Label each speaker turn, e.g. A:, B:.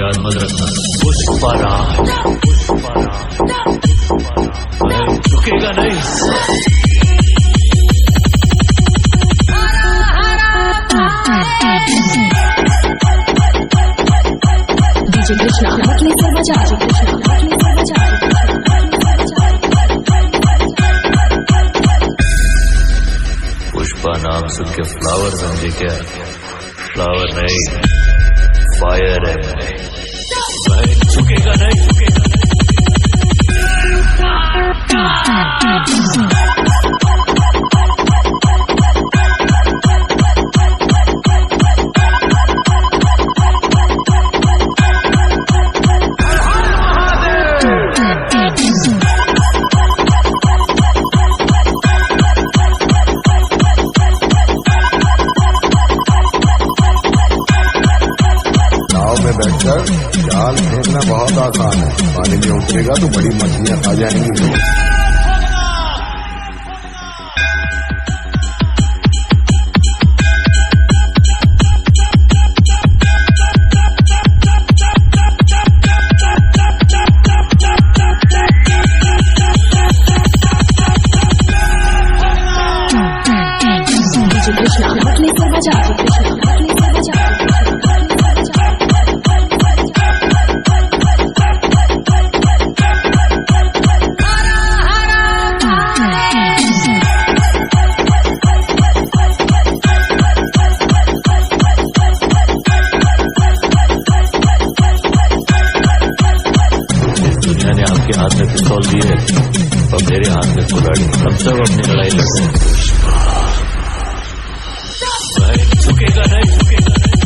A: याद मत रखना। पुष्पराज झुकेगा नहीं।
B: डीजे कृष्णा मछली से बजा, कृष्णा मछली से बजा।
A: पुष्पा नाम सुन के फ्लावर समझे क्या? फ्लावर नहीं, फायर है मैं। झुकेगा नहीं, झुकेगा नहीं।
C: बैठकर जाल फेंकना बहुत आसान है। पानी में उतरेगा तो बड़ी मछलियां आ जाएंगी।
B: कृष्णा मछली से बजा, कृष्णा मछली से बजा।
A: दुनिया ने आपके हाथ में पिस्तौल दी है और मेरे हाथ में कुल्हाड़ी। हम सब अपनी लड़ाई लड़ते हैं। झुकेगा नहीं, झुकेगा नहीं।